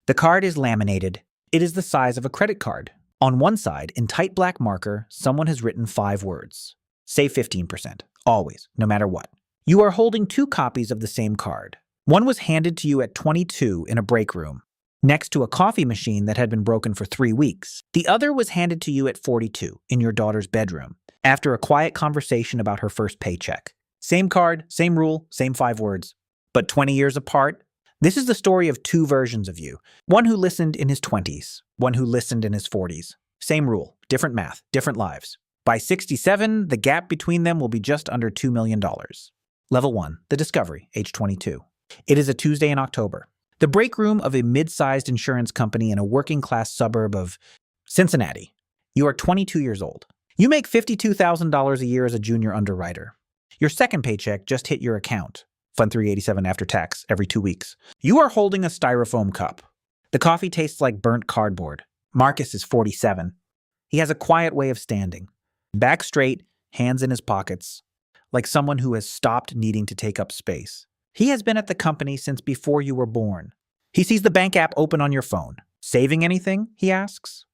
The card is laminated. It is the size of a credit card. On one side, in tight black marker, someone has written 5 words. Save 15%. Always, no matter what. You are holding 2 copies of the same card. One was handed to you at 22 in a break room, next to a coffee machine that had been broken for 3 weeks. The other was handed to you at 42 in your daughter's bedroom, after a quiet conversation about her first paycheck. Same card, same rule, same 5 words. But 20 years apart? This is the story of 2 versions of you. One who listened in his 20s, one who listened in his 40s. Same rule, different math, different lives. By 67, the gap between them will be just under $2 million. Level 1, the discovery, age 22. It is a Tuesday in October. The break room of a mid-sized insurance company in a working-class suburb of Cincinnati. You are 22 years old. You make $52,000 a year as a junior underwriter. Your second paycheck just hit your account. Fund $387 after tax every 2 weeks. You are holding a styrofoam cup. The coffee tastes like burnt cardboard. Marcus is 47. He has a quiet way of standing. Back straight, hands in his pockets, like someone who has stopped needing to take up space. He has been at the company since before you were born. He sees the bank app open on your phone. Saving anything? He asks.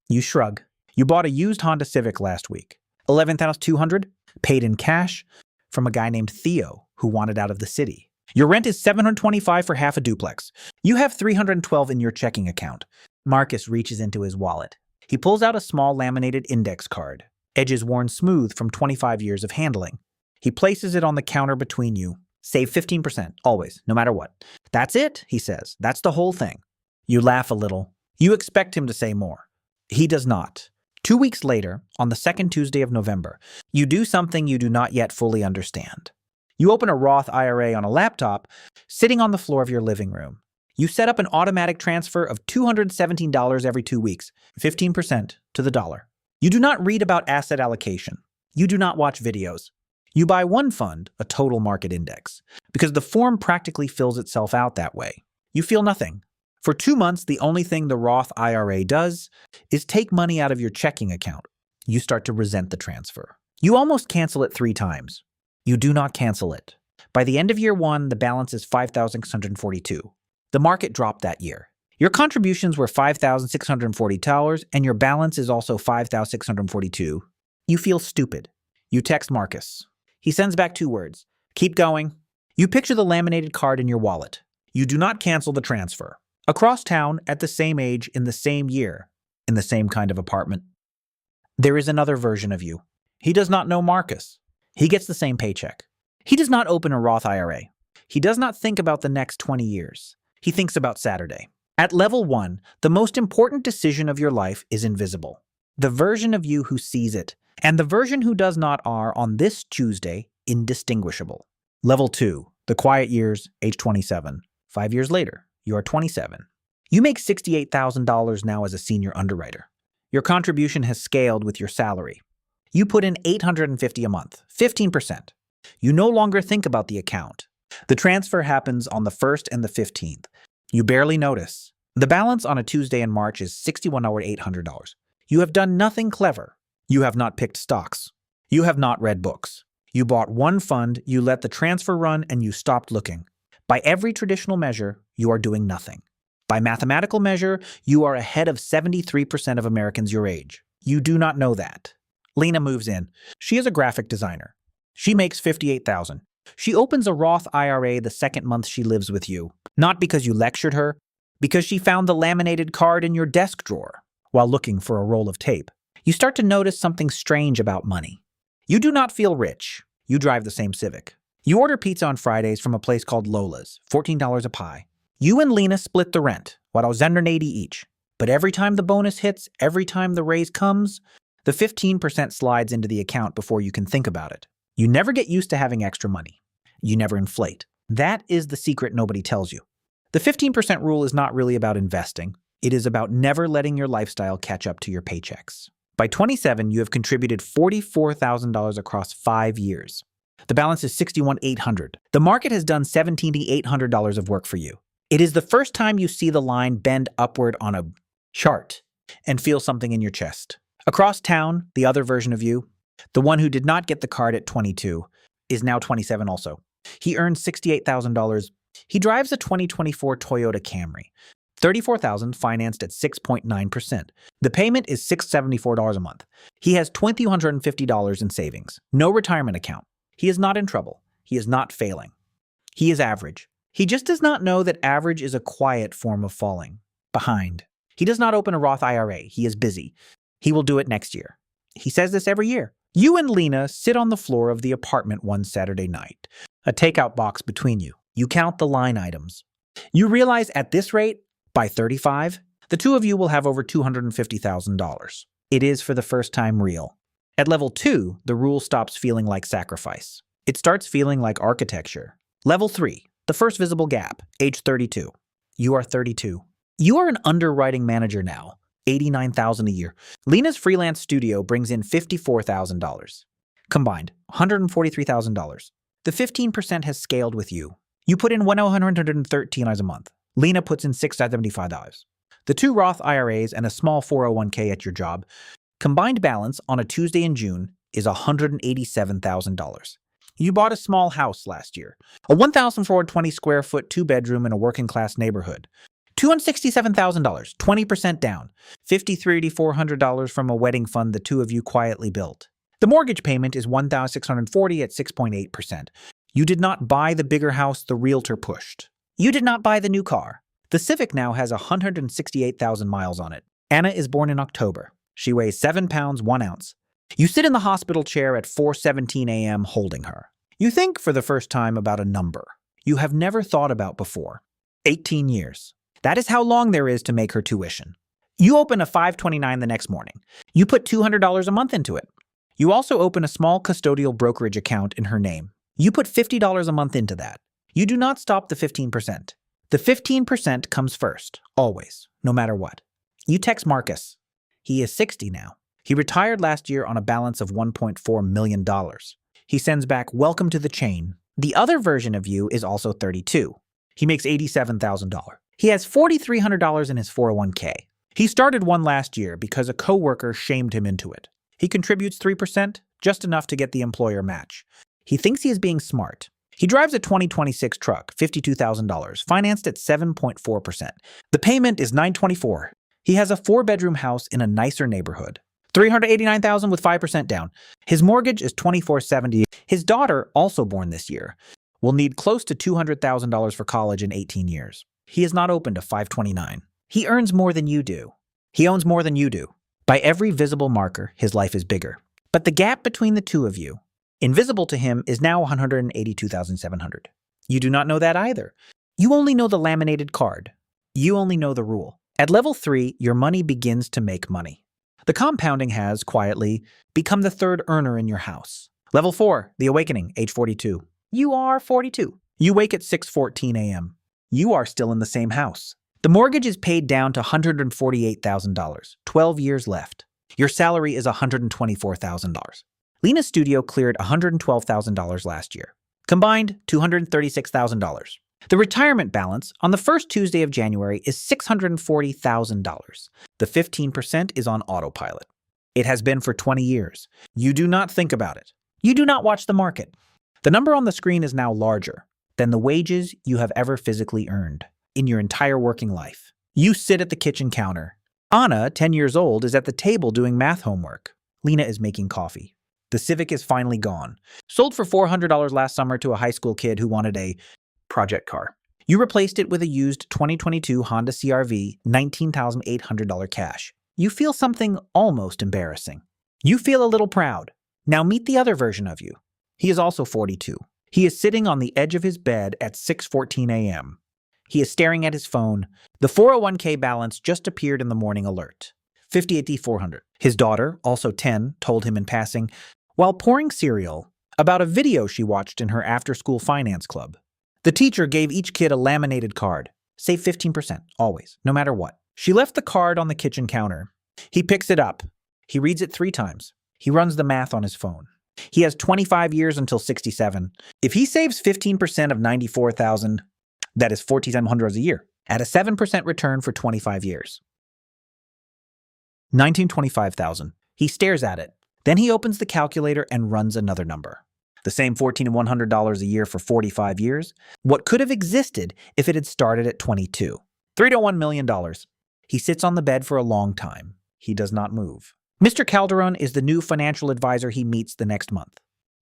You shrug. You bought a used Honda Civic last week. $11,200, paid in cash, from a guy named Theo who wanted out of the city. Your rent is $725 for half a duplex. You have $312 in your checking account. Marcus reaches into his wallet. He pulls out a small laminated index card, edges worn smooth from 25 years of handling. He places it on the counter between you. Save 15%, always, no matter what. That's it, he says. That's the whole thing. You laugh a little. You expect him to say more. He does not. 2 weeks later, on the second Tuesday of November, you do something you do not yet fully understand. You open a Roth IRA on a laptop, sitting on the floor of your living room. You set up an automatic transfer of $217 every 2 weeks, 15% to the dollar. You do not read about asset allocation. You do not watch videos. You buy one fund, a total market index, because the form practically fills itself out that way. You feel nothing. For 2 months, the only thing the Roth IRA does is take money out of your checking account. You start to resent the transfer. You almost cancel it 3 times. You do not cancel it. By the end of year 1, the balance is $5,642. The market dropped that year. Your contributions were $5,640, and your balance is also $5,642. You feel stupid. You text Marcus. He sends back 2 words. Keep going. You picture the laminated card in your wallet. You do not cancel the transfer. Across town, at the same age, in the same year, in the same kind of apartment. There is another version of you. He does not know Marcus. He gets the same paycheck. He does not open a Roth IRA. He does not think about the next 20 years. He thinks about Saturday. At level 1, the most important decision of your life is invisible. The version of you who sees it, and the version who does not are, on this Tuesday, indistinguishable. Level 2, the quiet years, age 27. 5 years later, you are 27. You make $68,000 now as a senior underwriter. Your contribution has scaled with your salary. You put in $850 a month, 15%. You no longer think about the account. The transfer happens on the 1st and the 15th. You barely notice. The balance on a Tuesday in March is $61,800. You have done nothing clever. You have not picked stocks. You have not read books. You bought one fund, you let the transfer run, and you stopped looking. By every traditional measure, you are doing nothing. By mathematical measure, you are ahead of 73% of Americans your age. You do not know that. Lena moves in. She is a graphic designer. She makes $58,000. She opens a Roth IRA the second month she lives with you, not because you lectured her, because she found the laminated card in your desk drawer while looking for a roll of tape. You start to notice something strange about money. You do not feel rich. You drive the same Civic. You order pizza on Fridays from a place called Lola's, $14 a pie. You and Lena split the rent, $180 each. But every time the bonus hits, every time the raise comes, the 15% slides into the account before you can think about it. You never get used to having extra money. You never inflate. That is the secret nobody tells you. The 15% rule is not really about investing. It is about never letting your lifestyle catch up to your paychecks. By 27, you have contributed $44,000 across 5 years. The balance is $61,800. The market has done $17,800 of work for you. It is the first time you see the line bend upward on a chart and feel something in your chest. Across town, the other version of you, the one who did not get the card at 22, is now 27 also. He earns $68,000. He drives a 2024 Toyota Camry. $34,000 financed at 6.9%. The payment is $674 a month. He has $2,250 in savings. No retirement account. He is not in trouble. He is not failing. He is average. He just does not know that average is a quiet form of falling behind. He does not open a Roth IRA. He is busy. He will do it next year. He says this every year. You and Lena sit on the floor of the apartment one Saturday night, a takeout box between you. You count the line items. You realize at this rate, by 35, the two of you will have over $250,000. It is for the first time real. At level 2, the rule stops feeling like sacrifice. It starts feeling like architecture. Level 3, the first visible gap, age 32. You are 32. You are an underwriting manager now, $89,000 a year. Lena's freelance studio brings in $54,000. Combined, $143,000. The 15% has scaled with you. You put in $113 a month. Lena puts in $675. The two Roth IRAs and a small 401k at your job, combined balance on a Tuesday in June is $187,000. You bought a small house last year, a 1,420 square foot 2-bedroom in a working class neighborhood. $267,000, 20% down, $5,400 from a wedding fund the two of you quietly built. The mortgage payment is $1,640 at 6.8%. You did not buy the bigger house the realtor pushed. You did not buy the new car. The Civic now has 168,000 miles on it. Anna is born in October. She weighs 7 pounds 1 ounce. You sit in the hospital chair at 4:17 a.m. holding her. You think for the first time about a number you have never thought about before. 18 years. That is how long there is to make her tuition. You open a 529 the next morning. You put $200 a month into it. You also open a small custodial brokerage account in her name. You put $50 a month into that. You do not stop the 15%. The 15% comes first, always, no matter what. You text Marcus. He is 60 now. He retired last year on a balance of $1.4 million. He sends back, "Welcome to the chain." The other version of you is also 32. He makes $87,000. He has $4,300 in his 401k. He started one last year because a coworker shamed him into it. He contributes 3%, just enough to get the employer match. He thinks he is being smart. He drives a 2026 truck, $52,000, financed at 7.4%. The payment is $924. He has a 4-bedroom house in a nicer neighborhood. $389,000 with 5% down. His mortgage is $2,470. His daughter, also born this year, will need close to $200,000 for college in 18 years. He is not open to 529. He earns more than you do. He owns more than you do. By every visible marker, his life is bigger. But the gap between the two of you, invisible to him, is now $182,700. You do not know that either. You only know the laminated card. You only know the rule. At level 3, your money begins to make money. The compounding has, quietly, become the third earner in your house. Level 4, the awakening, age 42. You are 42. You wake at 6:14 a.m. You are still in the same house. The mortgage is paid down to $148,000, 12 years left. Your salary is $124,000. Lena's studio cleared $112,000 last year. Combined, $236,000. The retirement balance on the first Tuesday of January is $640,000. The 15% is on autopilot. It has been for 20 years. You do not think about it. You do not watch the market. The number on the screen is now larger than the wages you have ever physically earned in your entire working life. You sit at the kitchen counter. Anna, 10 years old, is at the table doing math homework. Lena is making coffee. The Civic is finally gone. Sold for $400 last summer to a high school kid who wanted a project car. You replaced it with a used 2022 Honda CR-V, $19,800 cash. You feel something almost embarrassing. You feel a little proud. Now meet the other version of you. He is also 42. He is sitting on the edge of his bed at 6:14 a.m. He is staring at his phone. The 401k balance just appeared in the morning alert. $58,400. His daughter, also 10, told him in passing, while pouring cereal, about a video she watched in her after-school finance club. The teacher gave each kid a laminated card. Save 15%, always, no matter what. She left the card on the kitchen counter. He picks it up. He reads it 3 times. He runs the math on his phone. He has 25 years until 67. If he saves 15% of $94,000, that is $4,700 a year, at a 7% return for 25 years. $1,925,000. He stares at it. Then he opens the calculator and runs another number. The same $1,400 a year for 45 years. What could have existed if it had started at 22? $3 to $1 million. He sits on the bed for a long time. He does not move. Mr. Calderon is the new financial advisor he meets the next month.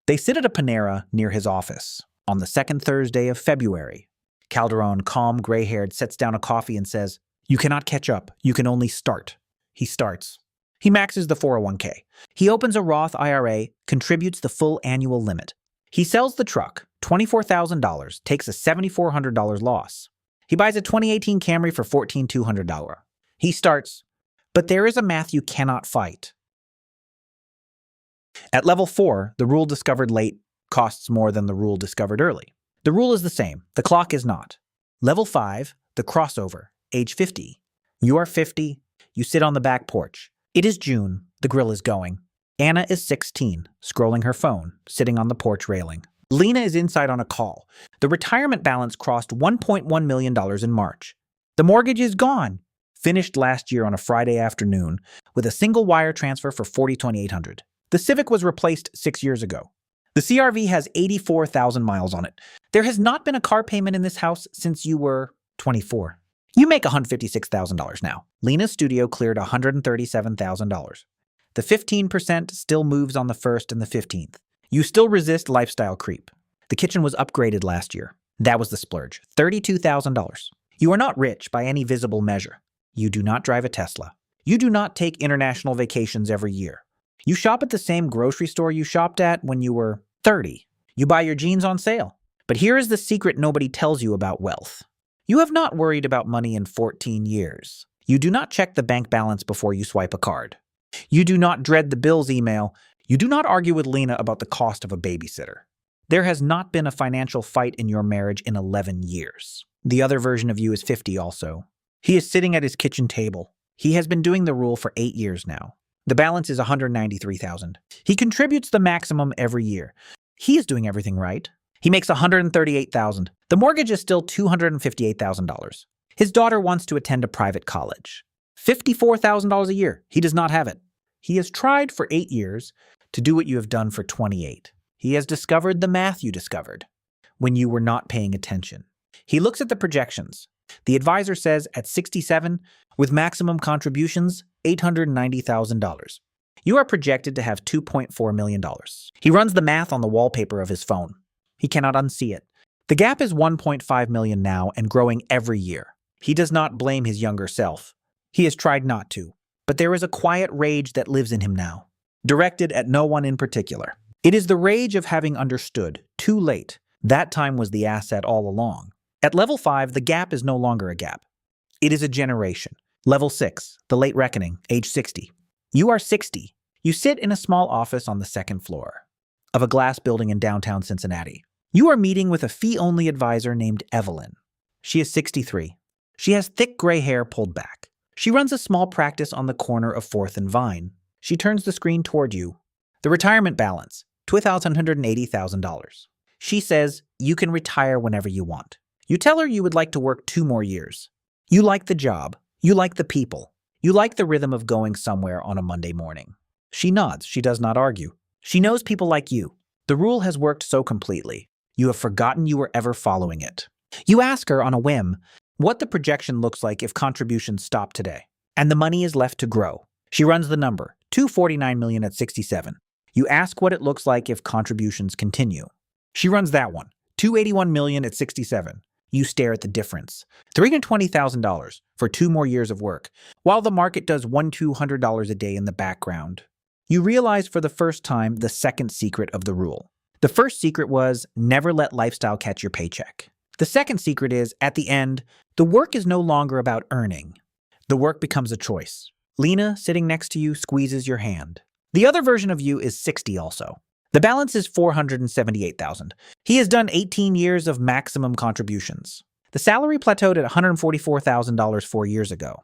They sit at a Panera near his office on the second Thursday of February. Calderon, calm, gray-haired, sets down a coffee and says, "You cannot catch up. You can only start." He starts. He maxes the 401k. He opens a Roth IRA, contributes the full annual limit. He sells the truck, $24,000, takes a $7,400 loss. He buys a 2018 Camry for $14,200. He starts, but there is a math you cannot fight. At level 4, the rule discovered late costs more than the rule discovered early. The rule is the same. The clock is not. Level 5, the crossover, age 50. You are 50. You sit on the back porch. It is June. The grill is going. Anna is 16, scrolling her phone, sitting on the porch railing. Lena is inside on a call. The retirement balance crossed $1.1 million in March. The mortgage is gone. Finished last year on a Friday afternoon with a single wire transfer for $40,800. The Civic was replaced 6 years ago. The CRV has 84,000 miles on it. There has not been a car payment in this house since you were 24. You make $156,000 now. Lena's studio cleared $137,000. The 15% still moves on the 1st and the 15th. You still resist lifestyle creep. The kitchen was upgraded last year. That was the splurge, $32,000. You are not rich by any visible measure. You do not drive a Tesla. You do not take international vacations every year. You shop at the same grocery store you shopped at when you were 30. You buy your jeans on sale. But here is the secret nobody tells you about wealth. You have not worried about money in 14 years. You do not check the bank balance before you swipe a card. You do not dread the bills email. You do not argue with Lena about the cost of a babysitter. There has not been a financial fight in your marriage in 11 years. The other version of you is 50 also. He is sitting at his kitchen table. He has been doing the rule for 8 years now. The balance is $193,000. He contributes the maximum every year. He is doing everything right. He makes $138,000. The mortgage is still $258,000. His daughter wants to attend a private college. $54,000 a year. He does not have it. He has tried for 8 years to do what you have done for 28. He has discovered the math you discovered when you were not paying attention. He looks at the projections. The advisor says at 67, with maximum contributions, $890,000. You are projected to have $2.4 million. He runs the math on the wallpaper of his phone. He cannot unsee it. The gap is $1.5 million now and growing every year. He does not blame his younger self. He has tried not to, but there is a quiet rage that lives in him now, directed at no one in particular. It is the rage of having understood, too late, that time was the asset all along. At level 5, the gap is no longer a gap. It is a generation. Level 6, the late reckoning, age 60. You are 60. You sit in a small office on the 2nd floor of a glass building in downtown Cincinnati. You are meeting with a fee-only advisor named Evelyn. She is 63. She has thick gray hair pulled back. She runs a small practice on the corner of 4th and Vine. She turns the screen toward you. The retirement balance, $280,000. She says you can retire whenever you want. You tell her you would like to work 2 more years. You like the job. You like the people. You like the rhythm of going somewhere on a Monday morning. She nods. She does not argue. She knows people like you. The rule has worked so completely. You have forgotten you were ever following it. You ask her on a whim what the projection looks like if contributions stop today, and the money is left to grow. She runs the number, $249 million at 67. You ask what it looks like if contributions continue. She runs that one, $281 million at 67. You stare at the difference, $320,000 for 2 more years of work, while the market does $1,200 a day in the background. You realize for the first time the second secret of the rule. The first secret was never let lifestyle catch your paycheck. The second secret is, at the end, the work is no longer about earning. The work becomes a choice. Lena, sitting next to you, squeezes your hand. The other version of you is 60 also. The balance is $478,000. He has done 18 years of maximum contributions. The salary plateaued at $144,000 4 years ago.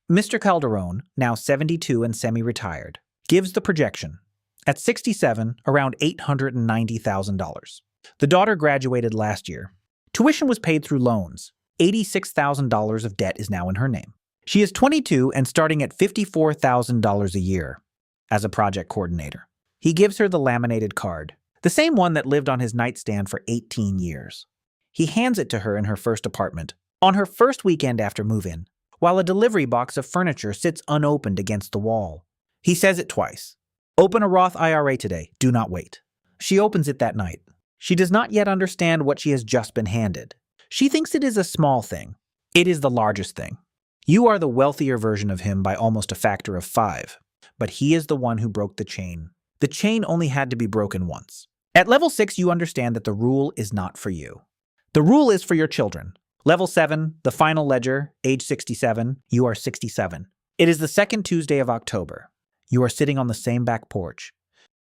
Mr. Calderon, now 72 and semi-retired, gives the projection. At 67, around $890,000. The daughter graduated last year. Tuition was paid through loans. $86,000 of debt is now in her name. She is 22 and starting at $54,000 a year as a project coordinator. He gives her the laminated card, the same one that lived on his nightstand for 18 years. He hands it to her in her first apartment, On her first weekend after move-in, while a delivery box of furniture sits unopened against the wall. He says it twice. Open a Roth IRA today. Do not wait. She opens it that night. She does not yet understand what she has just been handed. She thinks it is a small thing. It is the largest thing. You are the wealthier version of him by almost a factor of 5. But he is the one who broke the chain. The chain only had to be broken once. At level 6, you understand that the rule is not for you. The rule is for your children. Level 7, the final ledger, age 67, you are 67. It is the second Tuesday of October. You are sitting on the same back porch.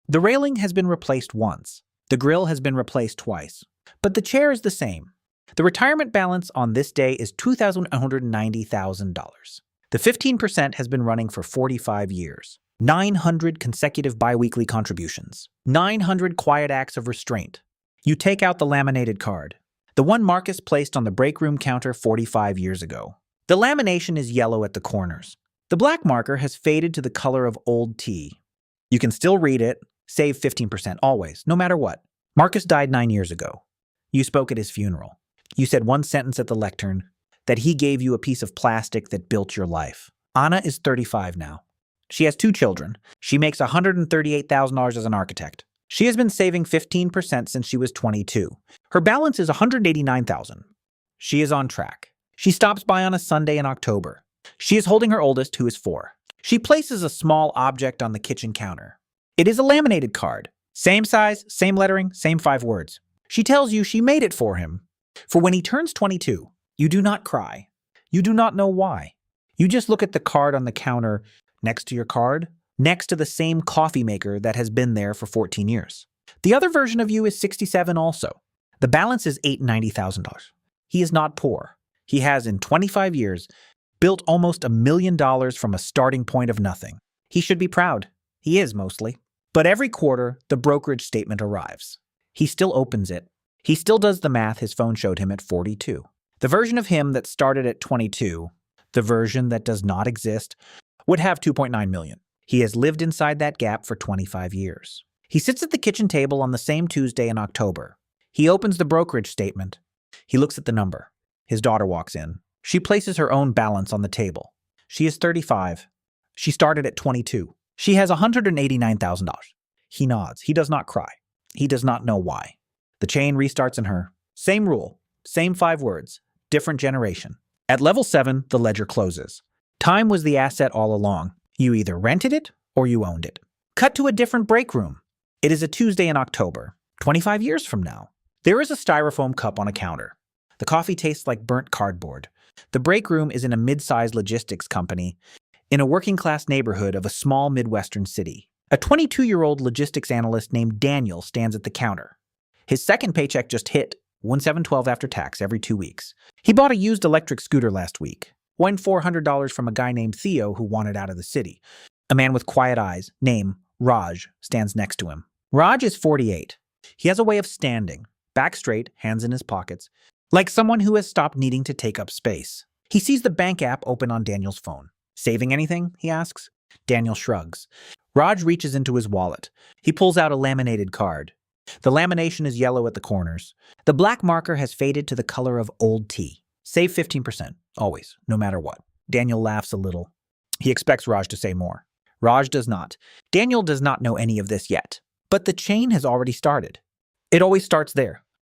The railing has been replaced once. The grill has been replaced twice. But the chair is the same. The retirement balance on this day is $290,000. The 15% has been running for 45 years. 900 consecutive biweekly contributions. 900 quiet acts of restraint. You take out the laminated card. The one Marcus placed on the break room counter 45 years ago. The lamination is yellow at the corners. The black marker has faded to the color of old tea. You can still read it. Save 15% always, no matter what. Marcus died 9 years ago. You spoke at his funeral. You said one sentence at the lectern, that he gave you a piece of plastic that built your life. Anna is 35 now. She has 2 children. She makes $138,000 as an architect. She has been saving 15% since she was 22. Her balance is $189,000. She is on track. She stops by on a Sunday in October. She is holding her oldest, who is 4. She places a small object on the kitchen counter. It is a laminated card. Same size, same lettering, same 5 words. She tells you she made it for him. For when he turns 22, you do not cry. You do not know why. You just look at the card on the counter next to your card, next to the same coffee maker that has been there for 14 years. The other version of you is 67 also. The balance is $890,000. He is not poor. He has, in 25 years, built almost $1 million from a starting point of nothing. He should be proud. He is, mostly. But every quarter, the brokerage statement arrives. He still opens it. He still does the math his phone showed him at 42. The version of him that started at 22, the version that does not exist, would have 2.9 million. He has lived inside that gap for 25 years. He sits at the kitchen table on the same Tuesday in October. He opens the brokerage statement. He looks at the number. His daughter walks in. She places her own balance on the table. She is 35. She started at 22. She has $189,000. He nods. He does not cry. He does not know why. The chain restarts in her. Same rule. Same 5 words. Different generation. At level 7, the ledger closes. Time was the asset all along. You either rented it or you owned it. Cut to a different break room. It is a Tuesday in October, 25 years from now. There is a styrofoam cup on a counter. The coffee tastes like burnt cardboard. The break room is in a mid-sized logistics company in a working-class neighborhood of a small Midwestern city. A 22-year-old logistics analyst named Daniel stands at the counter. His second paycheck just hit, $1,712 after tax every 2 weeks. He bought a used electric scooter last week. Won $400 from a guy named Theo who wanted out of the city. A man with quiet eyes, name Raj, stands next to him. Raj is 48. He has a way of standing, back straight, hands in his pockets, like someone who has stopped needing to take up space. He sees the bank app open on Daniel's phone. Saving anything? He asks. Daniel shrugs. Raj reaches into his wallet. He pulls out a laminated card. The lamination is yellow at the corners. The black marker has faded to the color of old tea. Save 15%, always, no matter what. Daniel laughs a little. He expects Raj to say more. Raj does not. Daniel does not know any of this yet. But the chain has already started. It always starts there.